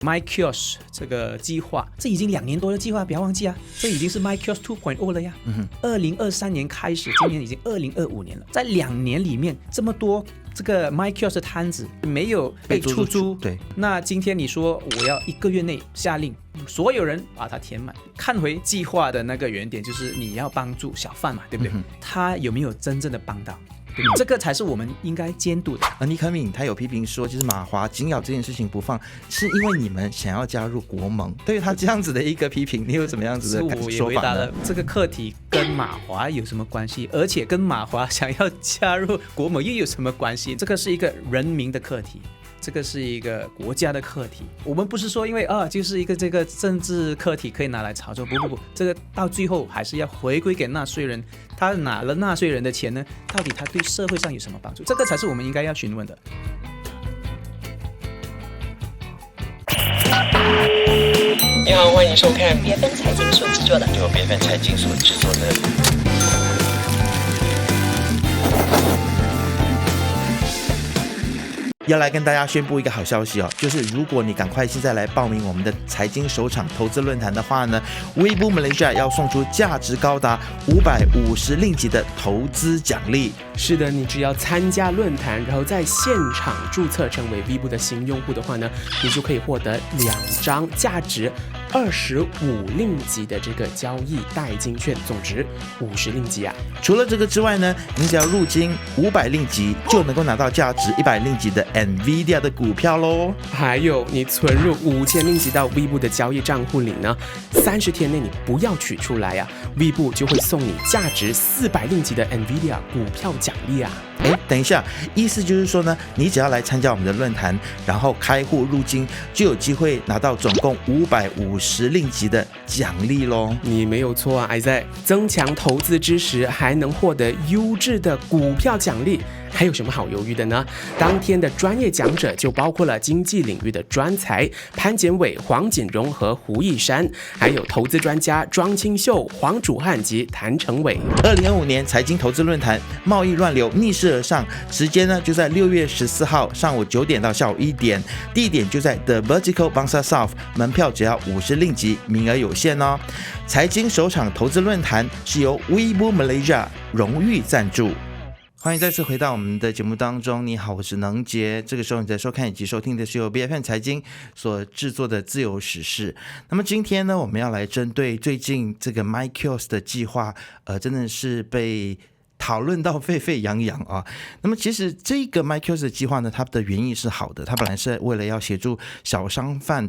MyKiosk 这个计划，这已经2年多的计划，不要忘记啊，这已经是 MyKiosk 2.0 了呀。2023年开始，今年已经2025年了，在2年里面这么多这个 MyKiosk 的摊子没有被出租，对，那今天你说我要1个月内下令所有人把它填满，看回计划的那个原点，就是你要帮助小贩嘛，对不对？他有没有真正的帮到？这个才是我们应该监督的。尼可敏他有批评说，就是马华紧咬这件事情不放，是因为你们想要加入国盟。对于他这样子的一个批评，你有什么样子的说法呢？我也回答了，这个课题跟马华有什么关系？而且跟马华想要加入国盟又有什么关系？这个是一个人民的课题。这个是一个国家的课题，我们不是说因为就是一个这个政治课题可以拿来炒作，不，这个到最后还是要回归给纳税人，他拿了纳税人的钱呢，到底他对社会上有什么帮助？这个才是我们应该要询问的。你好，欢迎收看别分财经所制作的，由别分财经所制作的。要来跟大家宣布一个好消息哦，就是如果你赶快现在来报名我们的财经首场投资论坛的话呢， Weibo Malaysia 要送出价值高达550令吉的投资奖励。是的，你只要参加论坛，然后在现场注册成为 Weibo 的新用户的话呢，你就可以获得2张价值25令吉的这个交易代金券，总值50令吉啊。除了这个之外呢，你只要入金500令吉就能够拿到价值100令吉的 NVIDIA 的股票咯。还有你存入5000令吉到 Weibo 的交易账户里呢，30天内你不要取出来啊，Weibo 就会送你价值400令吉的 NVIDIA 股票奖励啊。等一下，意思就是说呢，你只要来参加我们的论坛，然后开户入金，就有机会拿到总共550令吉的奖励咯。你没有错啊，还在增强投资之时，还能获得优质的股票奖励。还有什么好犹豫的呢？当天的专业讲者就包括了经济领域的专才潘建伟、黄锦荣和胡一山，还有投资专家庄清秀、黄祖汉及谭成伟。2025年财经投资论坛贸易乱流逆势而上，时间呢就在6月14号上午9点到下午1点，地点就在 The Vertical Bangsa South， 门票只要50令吉，名额有限哦。财经首场投资论坛是由 Weibo Malaysia 荣誉赞助。欢迎再次回到我们的节目当中。你好，我是能杰。这个时候你在收看以及收听的是由 BFM 财经所制作的自由时事。那么今天呢，我们要来针对最近这个 MyKiosk 的计划，真的是被讨论到沸沸扬扬啊。那么其实这个 MyKiosk 的计划呢，它的原意是好的，它本来是为了要协助小商贩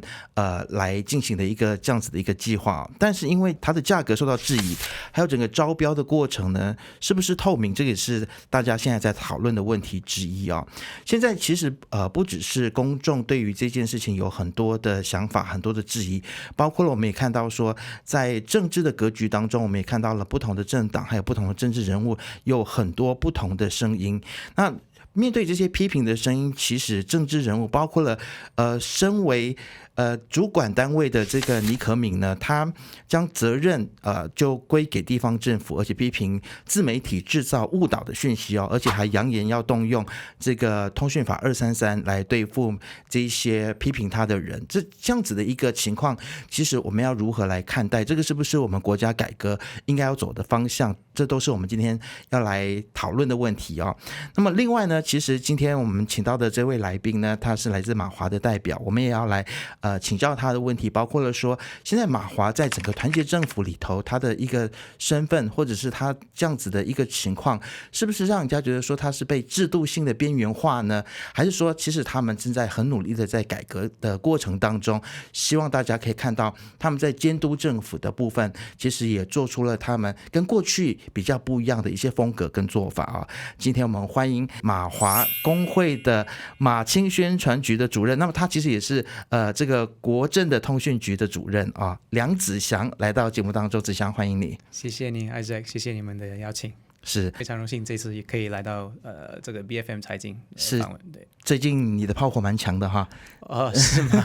来进行的一个这样子的一个计划，但是因为它的价格受到质疑，还有整个招标的过程呢，是不是透明，这个也是大家现在在讨论的问题之一啊。现在其实不只是公众对于这件事情有很多的想法，很多的质疑，包括了我们也看到说，在政治的格局当中，我们也看到了不同的政党还有不同的政治人物有很多不同的声音。那面对这些批评的声音，其实政治人物包括了身为主管单位的这个尼可敏呢，他将责任就归给地方政府，而且批评自媒体制造误导的讯息哦，而且还扬言要动用这个通讯法233来对付这些批评他的人。这样子的一个情况，其实我们要如何来看待？这个是不是我们国家改革应该要走的方向？这都是我们今天要来讨论的问题哦。那么另外呢，其实今天我们请到的这位来宾呢，他是来自马华的代表，我们也要来请教他的问题，包括了说现在马华在整个团结政府里头，他的一个身份，或者是他这样子的一个情况，是不是让人家觉得说他是被制度性的边缘化呢？还是说其实他们正在很努力的在改革的过程当中，希望大家可以看到他们在监督政府的部分，其实也做出了他们跟过去比较不一样的一些风格跟做法啊。今天我们欢迎马华工会的马青宣传局的主任，那么他其实也是这个国政的通讯局的主任啊，梁子祥来到节目当中。子祥，欢迎你。谢谢你 Isaac， 谢谢你们的邀请，是非常荣幸这次也可以来到这个 BFM 财经访问。对，最近你的炮火蛮强的哈。是吗？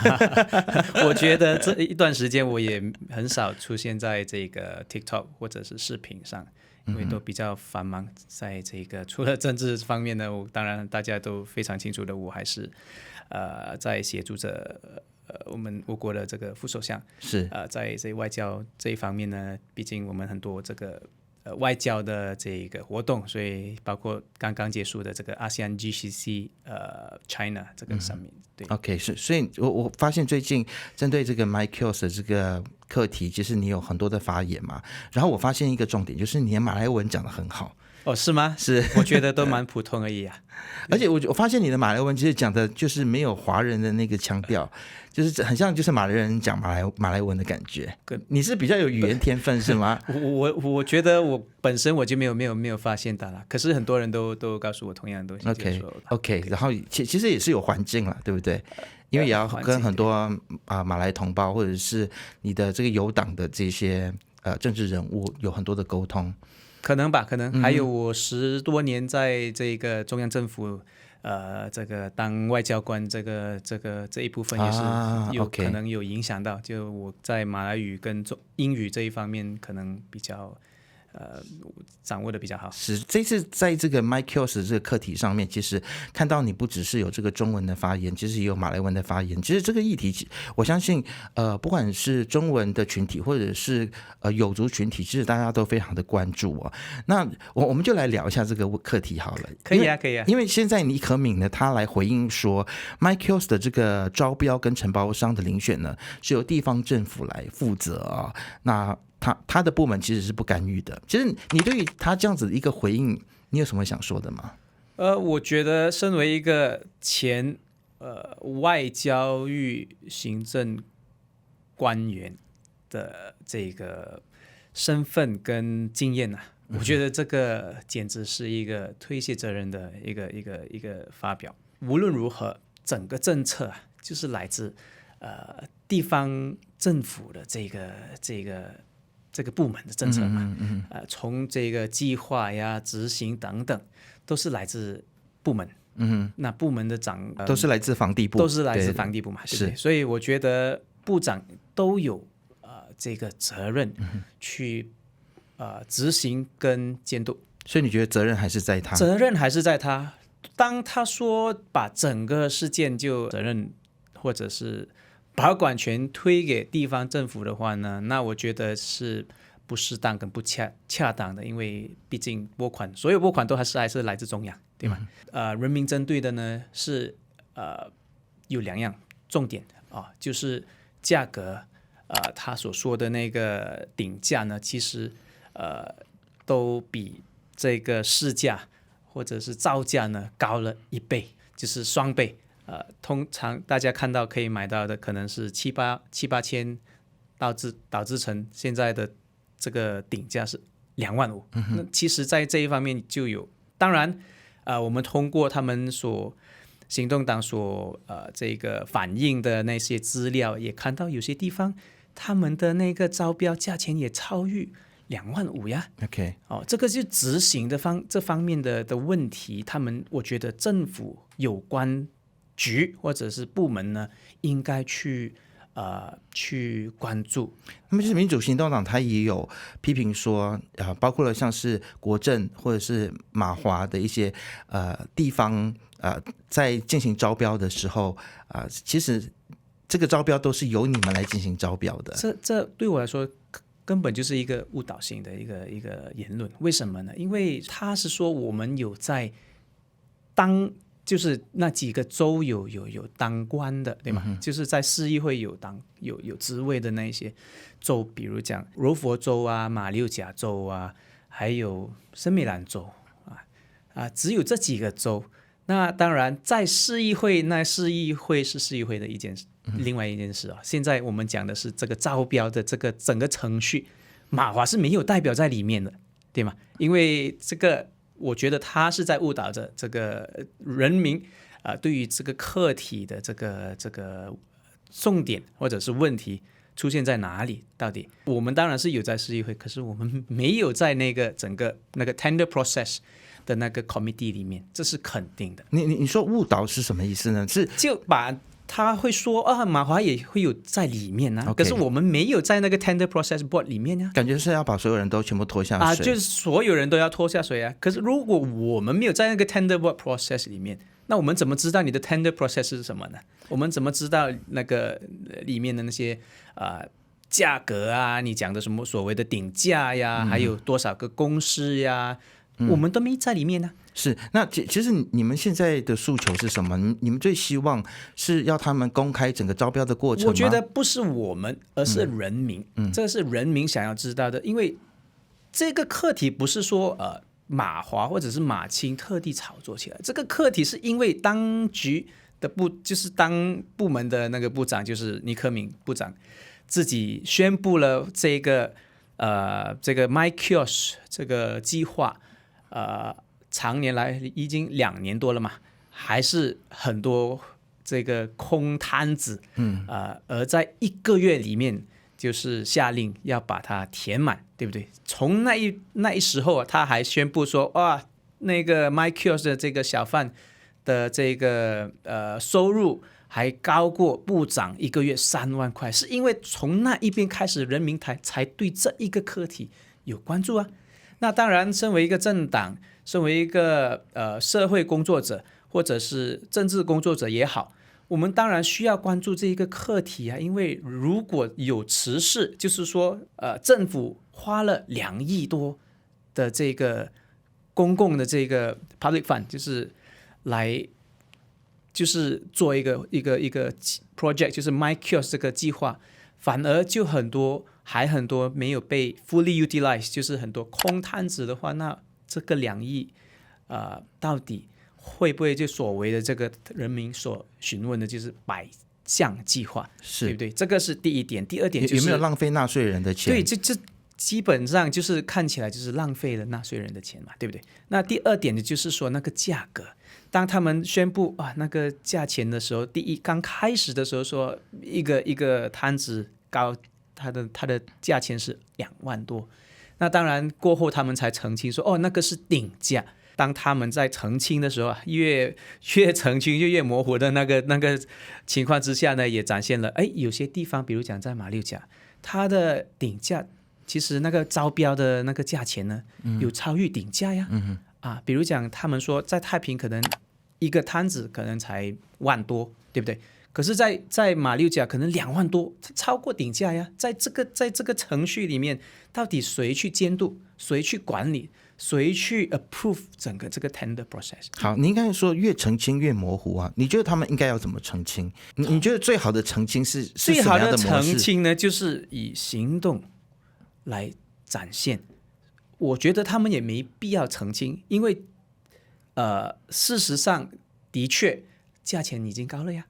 我觉得这一段时间我也很少出现在这个 TikTok 或者是视频上，因为都比较繁忙。在这个除了政治方面呢，当然大家都非常清楚的，我还是在协助着我国的这个副首相是在这外交这一方面呢，毕竟我们很多这个外交的这个活动，所以包括刚刚结束的这个 ASEAN GCC China 这个上面，对 OK 是，所以我发现最近针对这个 MyKills 的这个课题，其实你有很多的发言嘛，然后我发现一个重点就是你的马来文讲得很好。哦，是吗？是，我觉得都蛮普通而已啊。而且我发现你的马来文其实讲的就是没有华人的那个腔调，就是很像就是马来人讲马来文的感觉。你是比较有语言天分是吗？我觉得我本身我就没有发现到啦，可是很多人都告诉我同样的东西。OK， 然后其实也是有环境了，对不对？因为也要跟很多马来同胞或者是你的这个友党的这些政治人物有很多的沟通。可能吧，可能还有我10多年在这个中央政府，这个当外交官，这一部分也是有可能有影响到。就我在马来语跟英语这一方面，可能比较掌握的比较好。是，这次在这个 MyKills 这个课题上面，其实看到你不只是有这个中文的发言，其实也有马来文的发言。其实这个议题，我相信不管是中文的群体或者是有族群体，其实大家都非常的关注哦。那我们就来聊一下这个课题好了。可以啊，可以啊。因为现在倪可敏呢，他来回应说 MyKills 的这个招标跟承包商的遴选呢，是由地方政府来负责啊。那他的部门其实是不干预的。其实你对于他这样子的一个回应，你有什么想说的吗？我觉得身为一个前外交与行政官员的这个身份跟经验啊，我觉得这个简直是一个推卸责任的一个发表。无论如何，整个政策就是来自地方政府的这个部门的政策嘛，从这个计划呀、执行等等，都是来自部门。那部门的都是来自房地部，都是来自房地部嘛，对不对？所以我觉得部长都有这个责任去执行跟监督。所以你觉得责任还是在他？责任还是在他。当他说把整个事件就责任或者是保管权推给地方政府的话呢，那我觉得是不适当跟不恰当的，因为毕竟所有拨款都还是来自中央，对吗？人民针对的呢是有2样重点就是价格，他所说的那个顶价呢，其实都比这个市价或者是造价呢高了1倍，就是双倍。通常大家看到可以买到的可能是7、8千，导致成现在的这个顶价是2万5。那其实在这一方面就有，当然我们通过他们行动党所这个反映的那些资料，也看到有些地方他们的那个招标价钱也超越2万5呀。OK， 这个就执行的这方面的问题，我觉得政府有关局或者是部门呢，应该去关注。那么就是民主行动党他也有批评说，包括了像是国政或者是马华的一些地方在进行招标的时候其实这个招标都是由你们来进行招标的。这对我来说根本就是一个误导性的一个言论。为什么呢？因为他是说我们有在就是那几个州有当官的，对吗？就是在市议会有职位的那些州，比如讲柔佛州啊、马六甲州啊，还有森美兰州只有这几个州。那当然，在市议会，那市议会是市议会的另外一件事现在我们讲的是这个招标的这个整个程序，马华是没有代表在里面的，对吗？因为这个。我觉得他是在误导着这个人民对于这个课题的这个重点或者是问题出现在哪里？到底我们当然是有在市议会，可是我们没有在那个整个那个 tender process 的那个 committee 里面，这是肯定的。你说误导是什么意思呢？就把他会说马华也会有在里面可是我们没有在那个 tender process board 里面感觉是要把所有人都全部拖下水就是所有人都要拖下水可是如果我们没有在那个 tender board process 里面，那我们怎么知道你的 tender process 是什么呢？我们怎么知道那个里面的那些价格啊？你讲的什么所谓的顶价呀，还有多少个公司呀？我们都没在里面呢。是，那其实你们现在的诉求是什么？你们最希望是要他们公开整个招标的过程吗？我觉得不是我们，而是人民。这是人民想要知道的，因为这个课题不是说马华或者是马青特地炒作起来，这个课题是因为当局的就是当部门的那个部长，就是尼克敏部长自己宣布了这个MyKios 这个计划，长年来已经2年多了嘛，还是很多这个空摊子，而在1个月里面就是下令要把它填满，对不对？从那一时候他还宣布说，哇，那个 MyKios 的这个小贩的这个收入还高过部长1个月3万块，是因为从那一边开始，人民才对这一个课题有关注啊。那当然，身为一个政党，身为一个社会工作者或者是政治工作者也好，我们当然需要关注这一个课题啊。因为如果有此事，就是说政府花了2亿多的这个公共的这个 public fund， 就是做一个 project， 就是 MyKios 这个计划，反而就很多没有被 fully utilize， 就是很多空摊子的话，那这个2亿到底会不会就所谓的这个人民所询问的就是百项计划，对不对？这个是第一点。第二点就是有没有浪费纳税人的钱？对，这基本上就是看起来就是浪费了纳税人的钱嘛，对不对？那第二点呢，就是说那个价格，当他们宣布那个价钱的时候，刚开始的时候说一个摊子高，它的价钱是2万多。那当然过后他们才澄清说，那个是顶价。当他们在澄清的时候，越澄清就越模糊的那个情况之下呢，也展现了有些地方，比如讲在马六甲，它的顶价其实那个招标的那个价钱呢，有超越顶价呀。比如讲他们说在太平可能一个摊子可能才1万多，对不对？可是在马六甲可能2万多，超过顶价呀。在这个程序里面，到底谁去监督，谁去管理，谁去 approve 整个这个 tender process？ 好，你应该说越澄清越模糊啊。你觉得他们应该要怎么澄清？你觉得最好的澄清是最好的什么样的模式？澄清呢，就是以行动来展现。我觉得他们也没必要澄清，因为事实上的确价钱已经高了呀。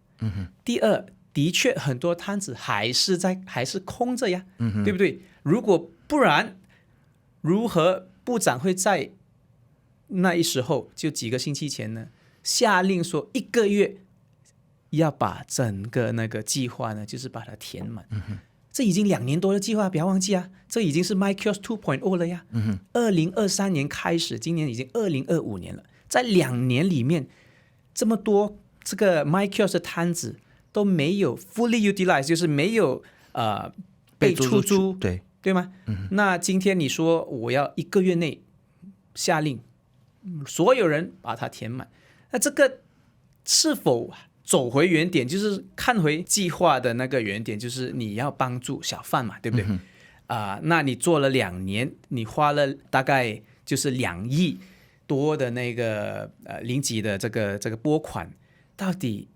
第二，的确很多摊子还是空着呀，对不对？如果不然，如何部长会在那一时候就几个星期前呢，下令说1个月要把整个那个计划呢，就是把它填满。这已经2年多的计划，不要忘记啊，这已经是 MyKios 2.0 了呀。2023年开始，今年已经2025年了，在2年里面，这么多这个 MyKios 的摊子都没有 fully utilize， 就是没有被出租，对吗？那今天你说我要1个月内下令所有人把它填满，那这个是否走回原点，就是看回计划的那个原点，就是你要帮助小贩嘛，对不对？那你做了2年，你花了大概就是2亿多的那个零级的这个拨款，到底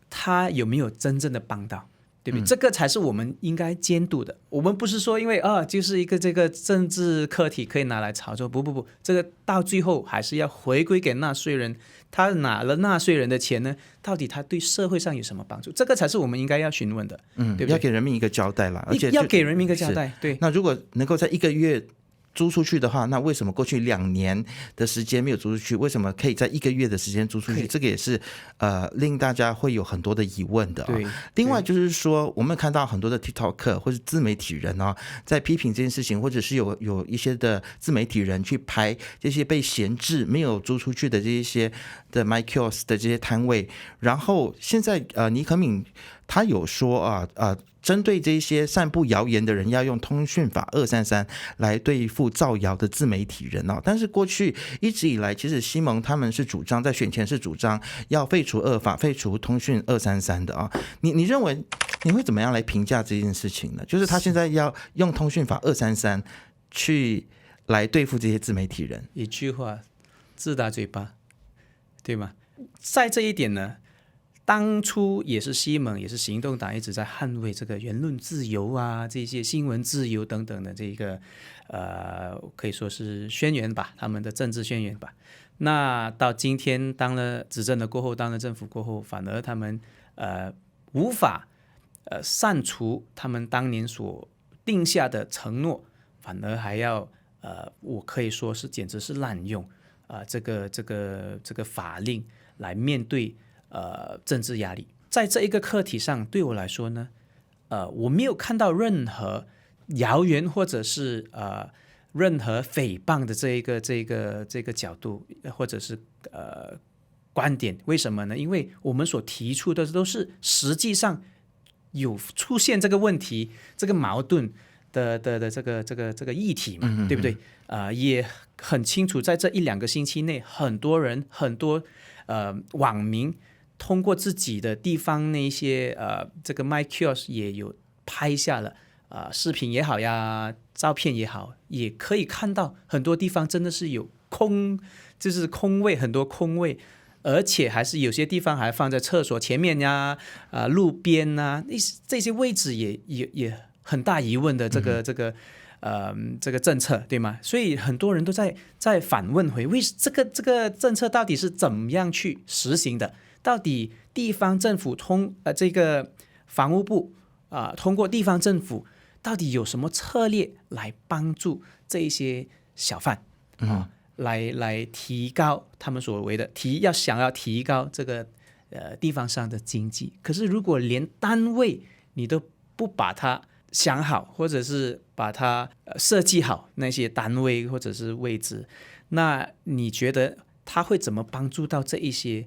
他有没有真正的帮到？对不对？这个才是我们应该监督的。我们不是说因为就是一个这个政治课题可以拿来炒作，不，这个到最后还是要回归给纳税人。他拿了纳税人的钱呢，到底他对社会上有什么帮助？这个才是我们应该要询问的，对不对？要给人民一个交代啦，而且要给人民一个交代。对，那如果能够在1个月租出去的话，那为什么过去2年的时间没有租出去？为什么可以在1个月的时间租出去？这个也是令大家会有很多的疑问的。对，另外就是说，我们看到很多的 TikTok 或是自媒体人在批评这件事情，或者是有一些的自媒体人去拍这些被闲置没有租出去的这一些的 MyKios 的这些摊位，然后现在尼可敏他有说针对这些散布谣言的人，要用通讯法233来对付造谣的自媒体人但是过去一直以来，其实西蒙他们是主张在选前是主张要废除恶法、废除通讯233的你认为你会怎么样来评价这件事情呢？就是他现在要用通讯法233去来对付这些自媒体人。一句话，自打嘴巴，对吗？在这一点呢，当初也是西蒙，也是行动党一直在捍卫这个言论自由这些新闻自由等等的这个可以说是宣言吧，他们的政治宣言吧。那到今天当了执政的过后，当了政府过后，反而他们无法删除他们当年所定下的承诺，反而还要我可以说是简直是滥用这个法令来面对政治压力。在这一个课题上，对我来说呢，我没有看到任何谣言或者是任何诽谤的这个角度或者是观点。为什么呢？因为我们所提出的都是实际上有出现这个问题、这个矛盾的这个议题嘛，对不对？也很清楚，在这1-2个星期内，很多人很多网民通过自己的地方那些这个 MyKios 也有拍下了视频也好呀，照片也好，也可以看到很多地方真的是有就是空位，很多空位，而且还是有些地方还放在厕所前面呀、路边这些位置也很大疑问的这个政策，对吗？所以很多人都在反问回，这个政策到底是怎么样去实行的？到底地方政府这个房屋部通过地方政府到底有什么策略来帮助这一些小贩来提高他们所谓的想要提高这个地方上的经济？可是如果连单位你都不把它想好，或者是把它设计好那些单位或者是位置，那你觉得它会怎么帮助到这一些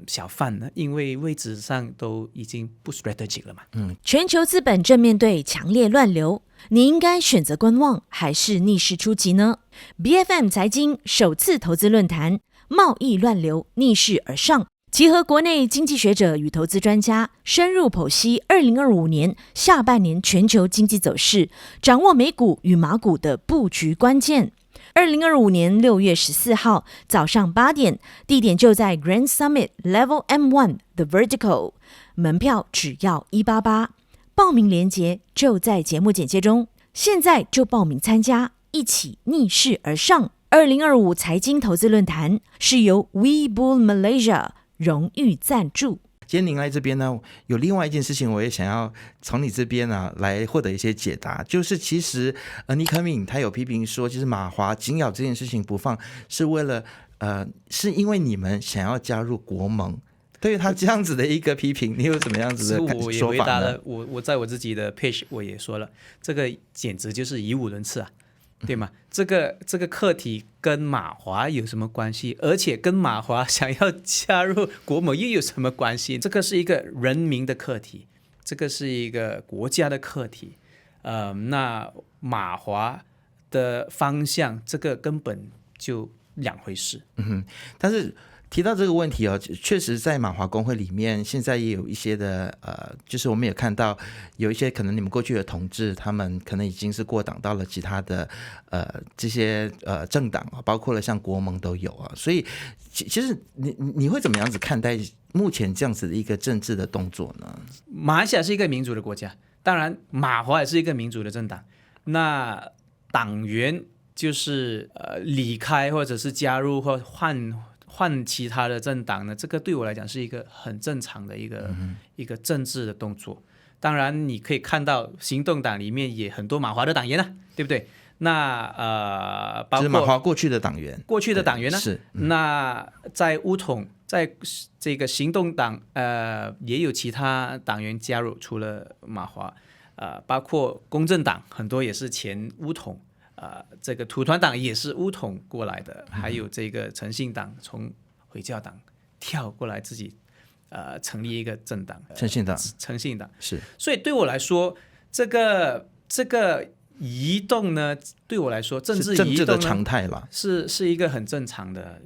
小贩呢？因为位置上都已经不 strategic 了嘛。全球资本正面对强烈乱流，你应该选择观望还是逆势出击呢？ BFM 财经首次投资论坛，贸易乱流，逆势而上，集合国内经济学者与投资专家，深入剖析2025年下半年全球经济走势，掌握美股与马股的布局关键。2025年6月14号早上8点，地点就在 Grand Summit Level M1 The Vertical， 门票只要188，报名链接就在节目简介中，现在就报名参加，一起逆势而上。2025财经投资论坛是由 Webull Malaysia 荣誉赞助。今天您来这边呢，有另外一件事情，我也想要从你这边来获得一些解答，就是其实尼克敏他有批评说，其实马华紧咬这件事情不放，是为了是因为你们想要加入国盟。对于他这样子的一个批评，你有什么样子的说法呢？我也回答了，我在我自己的 page 我也说了，这个简直就是语无伦次对吗？这个课题跟马华有什么关系？而且跟马华想要加入国盟又有什么关系？这个是一个人民的课题，这个是一个国家的课题。那马华的方向，这个根本就两回事。但是提到这个问题确实在马华工会里面，现在也有一些的就是我们也看到有一些可能你们过去的同志，他们可能已经是过档到了其他的这些政党包括了像国盟都有所以其实你会怎么样子看待目前这样子的一个政治的动作呢？马来西亚是一个民主的国家，当然马华也是一个民主的政党，那党员就是离开或者是加入或换其他的政党呢，这个对我来讲是一个很正常的一个政治的动作。当然你可以看到行动党里面也很多马华的党员对不对？那包括马华过去的党员是那在巫统，在这个行动党也有其他党员加入，除了马华包括公正党很多也是前巫统这个土团党也是巫统过来的，还有这个诚信党从回教党跳过来自己成立一个政党，诚信党，诚信党是。所以对我来说，这个移动呢，对我来说，政治移动呢是政治的常态啦，是一个很正常的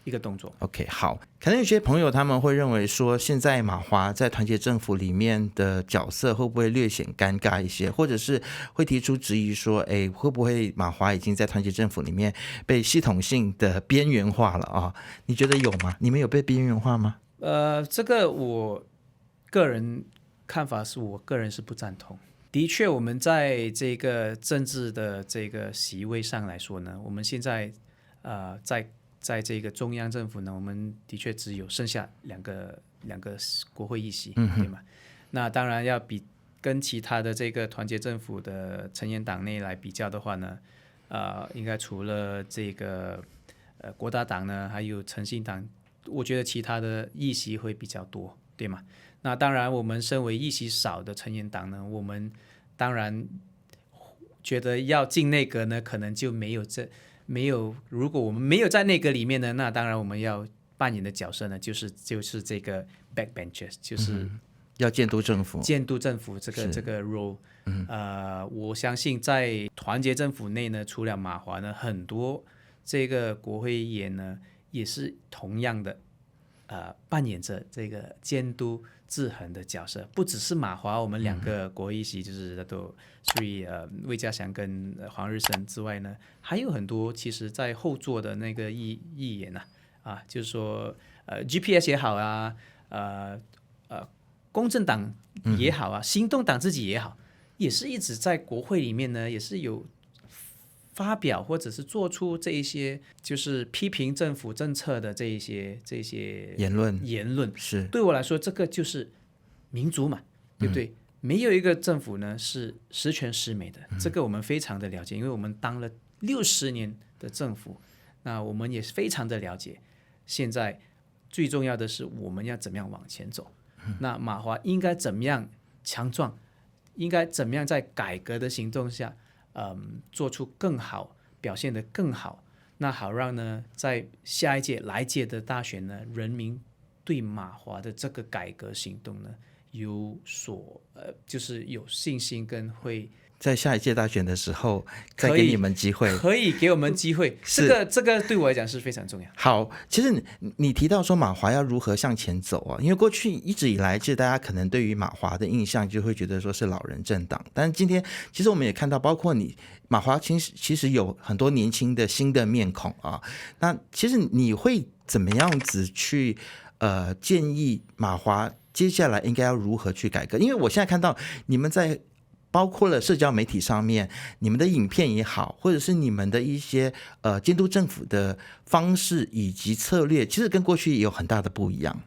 一个动作。OK， 好，可能有些朋友他们会认为说，现在马华在团结政府里面的角色会不会略显尴尬一些，或者是会提出质疑说，会不会马华已经在团结政府里面被系统性的边缘化了啊？你觉得有吗？你们有被边缘化吗？这个我个人看法是我个人是不赞同。的确，我们在这个政治的这个席位上来说呢，我们现在在这个中央政府呢，我们的确只有剩下两个国会议席，对吗？那当然要跟其他的这个团结政府的成员党内来比较的话呢，应该除了这个国大党呢，还有诚信党，我觉得其他的议席会比较多，对吗？那当然，我们身为议席少的成员党呢，我们当然觉得要进内阁呢，可能就没有。如果我们没有在内阁里面呢，那当然我们要扮演的角色呢，就是这个 backbenchers， 就是要监督政府，监督政府这个 role。我相信在团结政府内呢，除了马华呢，很多这个国会议员呢，也是同样的。扮演着这个监督制衡的角色，不只是马华，我们两个国会议席就是都属于魏家祥跟黄日升之外呢，还有很多其实在后座的那个议员就是说GPS 也好啊，公正党也好啊，行动党自己也好，也是一直在国会里面呢，也是有发表或者是做出这一些就是批评政府政策的这一些言论是对我来说，这个就是民主嘛，对不对？没有一个政府呢是十全十美的，这个我们非常的了解，因为我们当了60年的政府，那我们也非常的了解。现在最重要的是我们要怎么样往前走，那马华应该怎么样强壮，应该怎么样在改革的行动下做出更好，表现得更好，那好让呢，在下一届来届的大选呢，人民对马华的这个改革行动呢，就是有信心跟会。在下一届大选的时候再给你们机会，可以给我们机会，这个对我来讲是非常重要。好，其实你提到说马华要如何向前走啊，因为过去一直以来，其实大家可能对于马华的印象就会觉得说是老人政党，但是今天其实我们也看到，包括马华其实有很多年轻的新的面孔啊。那其实你会怎么样子去建议马华接下来应该要如何去改革？因为我现在看到你们在包括了社交媒体上面，你们的影片也好，或者是你们的一些监督政府的方式以及策略，其实跟过去也有很大的不一样。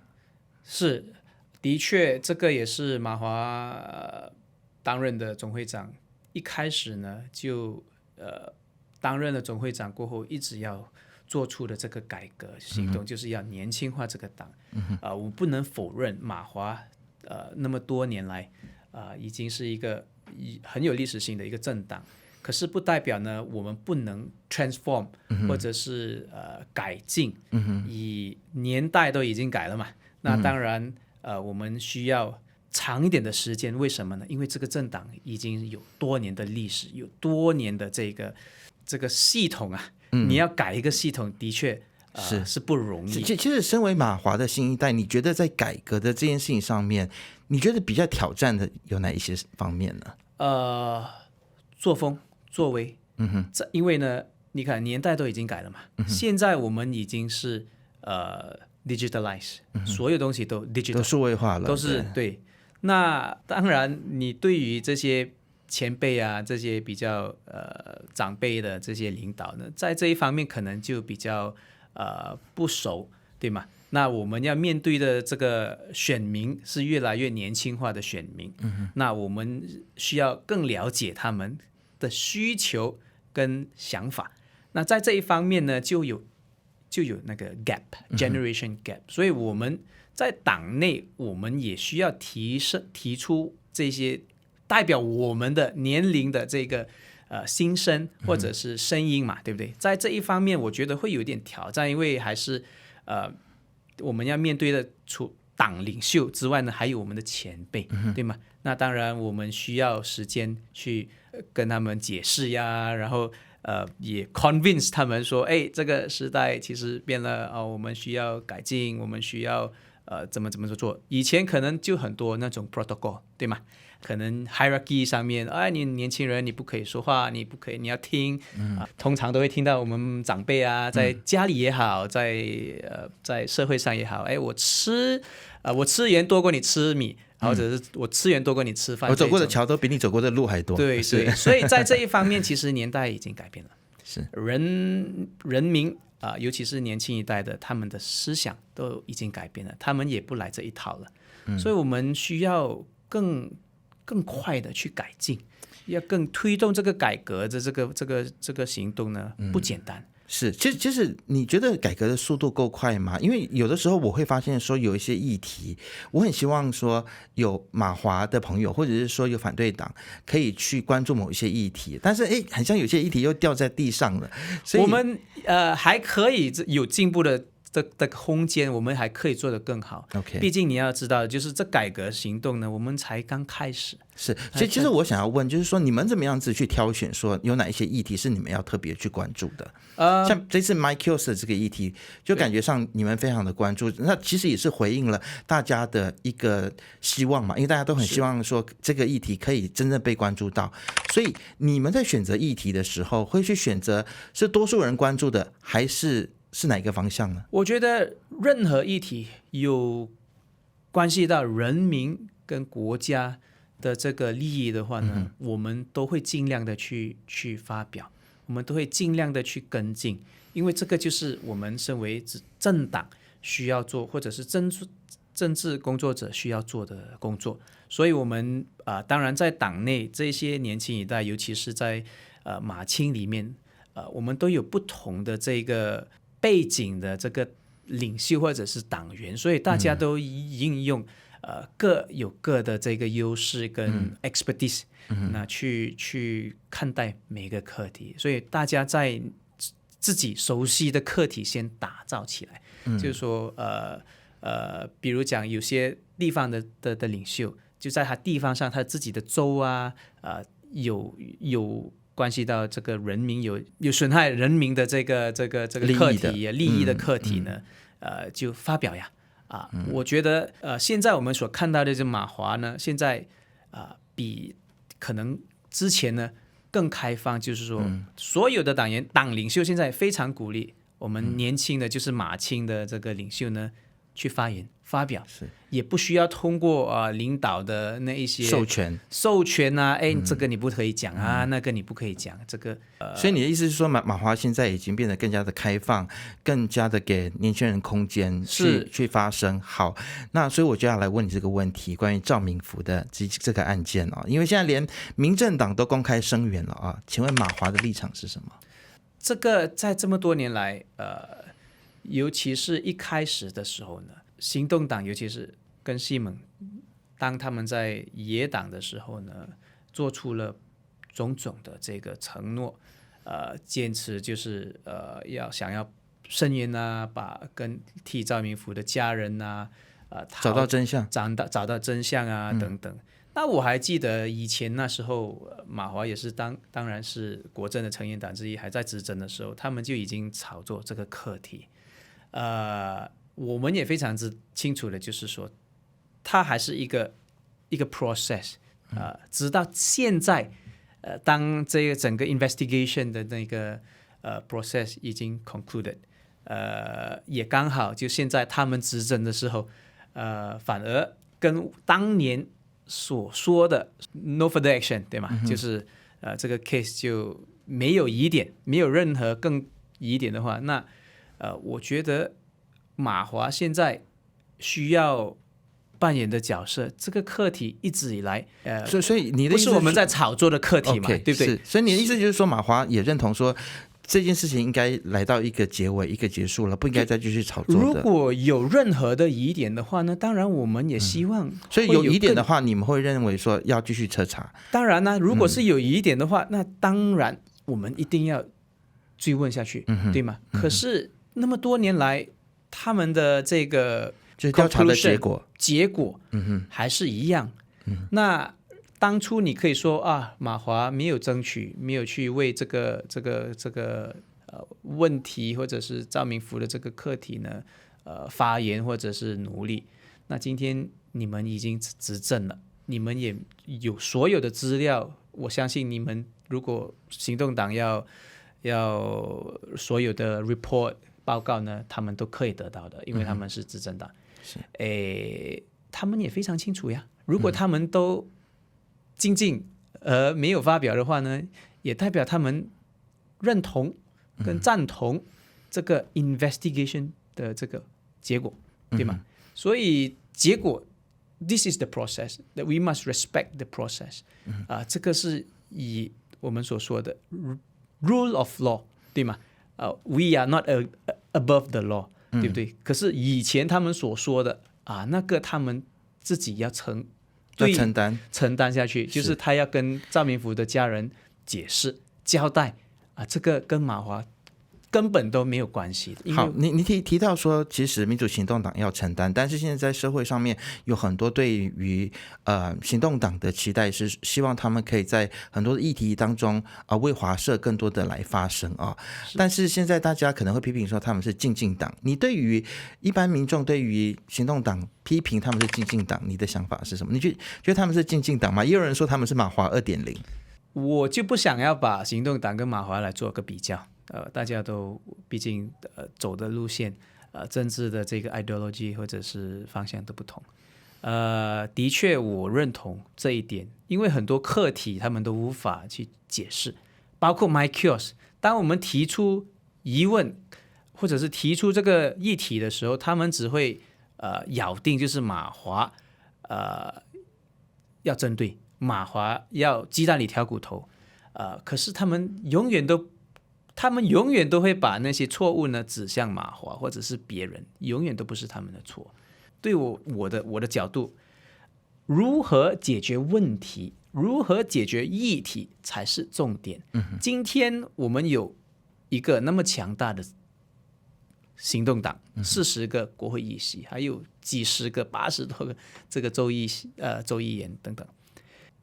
是，的确，这个也是马华担任的总会长，一开始呢就担任了总会长过后，一直要做出的这个改革行动，就是要年轻化这个党。我不能否认马华那么多年来已经是一个很有历史性的一个政党，可是不代表呢我们不能 transform 或者是改进，以年代都已经改了嘛，那当然我们需要长一点的时间。为什么呢？因为这个政党已经有多年的历史，有多年的这个系统啊，你要改一个系统的确是不容易。其实身为马华的新一代，你觉得在改革的这件事情上面，你觉得比较挑战的有哪一些方面呢？作风作为，因为呢你看年代都已经改了嘛，现在我们已经是digitalize，所有东西都 digital， 都数位化了，都是 对。那当然你对于这些前辈啊，这些比较长辈的这些领导呢，在这一方面可能就比较不熟，对吗？那我们要面对的这个选民是越来越年轻化的选民，那我们需要更了解他们的需求跟想法。那在这一方面呢，就有那个 gap，generation gap，所以我们在党内，我们也需要提出这些代表我们的年龄的这个心声或者是声音嘛，对不对？在这一方面，我觉得会有点挑战，因为还是我们要面对的党领袖之外呢，还有我们的前辈，对吗？那当然我们需要时间去跟他们解释呀，然后也 convince 他们说，哎，这个时代其实变了我们需要改进，我们需要怎么做。以前可能就很多那种 protocol， 对吗？可能 hierarchy 上面，你年轻人你不可以说话，你不可以，你要听，通常都会听到我们长辈啊，在家里也好，在社会上也好，我吃盐多过你吃米，或者是我吃盐多过你吃饭，我走过的桥都比你走过的路还多。对，所以在这一方面，其实年代已经改变了，是人民尤其是年轻一代的，他们的思想都已经改变了，他们也不来这一套了，所以我们需要更快的去改进，要更推动这个改革的这个行动呢，不简单。是，其实你觉得改革的速度够快吗？因为有的时候我会发现说有一些议题，我很希望说有马华的朋友，或者是说有反对党可以去关注某一些议题，但是很像有些议题又掉在地上了，所以我们还可以有进步的空间，我们还可以做得更好。OK， 毕竟你要知道，就是这改革行动呢，我们才刚开始。是，所以其实我想要问，就是说你们怎么样子去挑选，说有哪一些议题是你们要特别去关注的？像这次 MyKills 的这个议题，就感觉上你们非常的关注，那其实也是回应了大家的一个希望嘛，因为大家都很希望说这个议题可以真正被关注到，所以你们在选择议题的时候，会去选择是多数人关注的，还是哪一个方向呢？我觉得任何议题有关系到人民跟国家的这个利益的话呢，我们都会尽量的去发表，我们都会尽量的去跟进，因为这个就是我们身为政党需要做，或者是政治工作者需要做的工作。所以我们当然在党内这些年轻一代，尤其是在马青里面，我们都有不同的这个背景的这个领袖或者是党员，所以大家都应用各有各的这个优势跟 expertise，那去看待每个课题，所以大家在自己熟悉的课题先打造起来，就是说比如讲有些地方的领袖就在他地方上，他自己的州有关系到这个人民有损害人民的这个课题利益的课题呢，就发表呀。我觉得现在我们所看到的这马华呢，现在比可能之前呢更开放，就是说所有的党领袖现在非常鼓励我们年轻的就是马青的这个领袖呢去发言发表，也不需要通过领导的那一些授权啊，这个你不可以讲啊，那个你不可以讲，这个所以你的意思是说马华现在已经变得更加的开放，更加的给年轻人空间去发声。好，那所以我就要来问你这个问题，关于赵明福的这个案件因为现在连民政党都公开声援了请问马华的立场是什么？这个在这么多年来尤其是一开始的时候呢，行动党尤其是跟西蒙，当他们在野党的时候呢，做出了种种的这个承诺，坚持就是想要声援啊，替赵明福的家人啊，找到真相，找到真相啊，等等。那我还记得以前那时候，马华也是当然是国政的成员党之一，还在执政的时候，他们就已经炒作这个课题。我们也非常之清楚的，就是说，它还是一个 process，直到现在，当这个整个 investigation 的那个process 已经 concluded，也刚好就现在他们执政的时候，反而跟当年所说的 no further action， 对吗？就是这个 case 就没有疑点，没有任何更疑点的话，那我觉得马华现在需要扮演的角色，这个课题一直以来，所以你的意思不是我们在炒作的课题嘛， okay， 对不对？所以你的意思就是说，马华也认同说这件事情应该来到一个结尾，一个结束了，不应该再继续炒作的。如果有任何的疑点的话呢，当然我们也希望，所以有疑点的话，你们会认为说要继续彻查。当然呢，如果是有疑点的话，那当然我们一定要追问下去，对吗？可是那么多年来，他们的这个就是调查的结果还是一样。那当初你可以说啊，马华没有争取，没有去为这个问题或者是赵明福的这个课题呢发言或者是努力。那今天你们已经执政了，你们也有所有的资料，我相信你们如果行动党要所有的 report 报告呢，他们都可以得到的，因为他们是执政党。他们也非常清楚呀，如果他们都静静没有发表的话呢，也代表他们认同跟赞同这个 investigation 的这个结果，对吗？所以结果 this is the process that we must respect the process。这个是以我们所说的 rule of law， 对吗？we are not above the law， 对不对？可是以前他们所说的那个他们自己要承担下去，就是他要跟赵明福的家人解释交代这个跟马华根本都没有关系的。好，你提到说其实民主行动党要承担，但是现在在社会上面有很多对于行动党的期待是希望他们可以在很多的议题当中为华社更多的来发声但是现在大家可能会批评说他们是进进党，你对于一般民众对于行动党批评他们是进进党，你的想法是什么？你觉得他们是进进党吗？也有人说他们是马华 2.0。 我就不想要把行动党跟马华来做个比较。大家都毕竟走的路线政治的这个 ideology 或者是方向都不同。的确我认同这一点，因为很多课题他们都无法去解释，包括 MyKios。 当我们提出疑问或者是提出这个议题的时候，他们只会咬定就是马华要针对，马华要鸡蛋里挑骨头。可是他们永远都会把那些错误呢指向马华或者是别人，永远都不是他们的错。对我的角度，如何解决问题，如何解决议题才是重点。今天我们有一个那么强大的行动党，40个国会议席，还有几十个80多个这个州议员等等。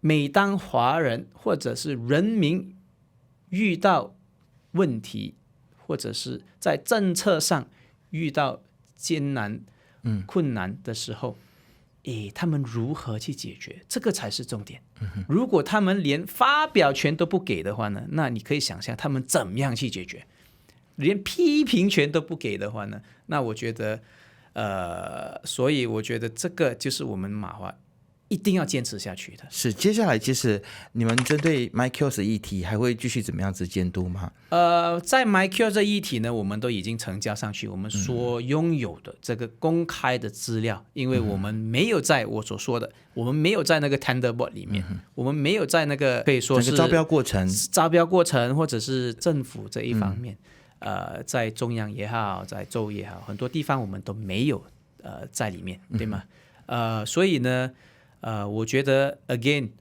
每当华人或者是人民遇到问题，或者是在政策上遇到艰难困难的时候，他们如何去解决，这个才是重点。如果他们连发表权都不给的话呢，那你可以想象他们怎么样去解决。连批评权都不给的话呢，那我觉得所以我觉得这个就是我们马华一定要坚持下去的。是，接下来其实你们针对 MyKios 的议题还会继续怎么样子监督吗？在 MyKios 的议题呢，我们都已经呈交上去我们所拥有的这个公开的资料，因为我们没有在我所说的，我们没有在那个 tender board 里面，我们没有在那个可以说是整个招标过程或者是政府这一方面，在中央也好，在州也好，很多地方我们都没有在里面，对吗？所以呢我觉得 again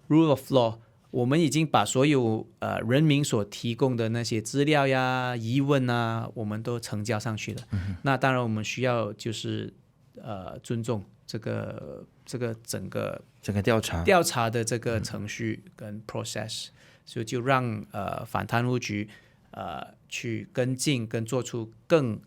rule of law， 我们已经把所有人民所提供的那些资料呀、疑问啊，我们都呈交上去了。那当然我们需要就是尊重这个整个调查的这个程序跟 process，所以就让反贪污局去跟进跟做出更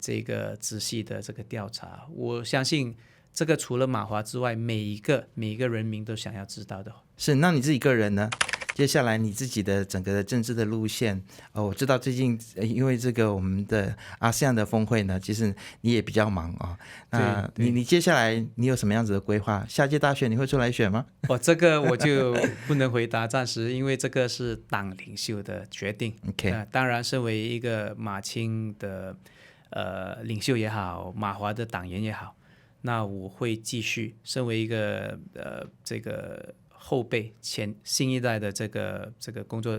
这个仔细的这个调查。我相信这个除了马华之外，每一个人民都想要知道的。是，那你自己个人呢？接下来你自己的整个的政治的路线，我知道最近因为这个我们的ASEAN的峰会呢，其实你也比较忙那你接下来你有什么样子的规划？下届大选你会出来选吗？这个我就不能回答，暂时因为这个是党领袖的决定。OK，当然身为一个马青的领袖也好，马华的党员也好，那我会继续身为一个这个后辈新一代的这个工作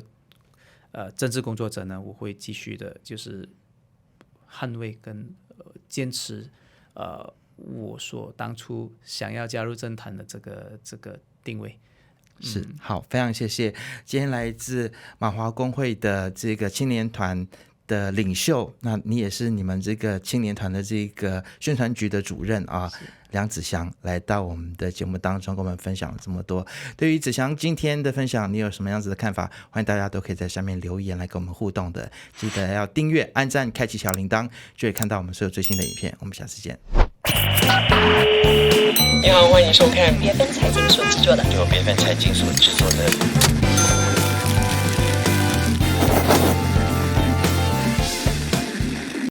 政治工作者呢，我会继续的就是捍卫跟坚持我所当初想要加入政坛的这个定位。是，好，非常谢谢今天来自马华工会的这个青年团的领袖，那你也是你们这个青年团的这个宣传局的主任啊，梁子祥来到我们的节目当中跟我们分享了这么多。对于子祥今天的分享，你有什么样子的看法？欢迎大家都可以在下面留言来跟我们互动的，记得要订阅、按赞、开启小铃铛，就会看到我们所有最新的影片。我们下次见。你好，欢迎收看BFM财经所制作的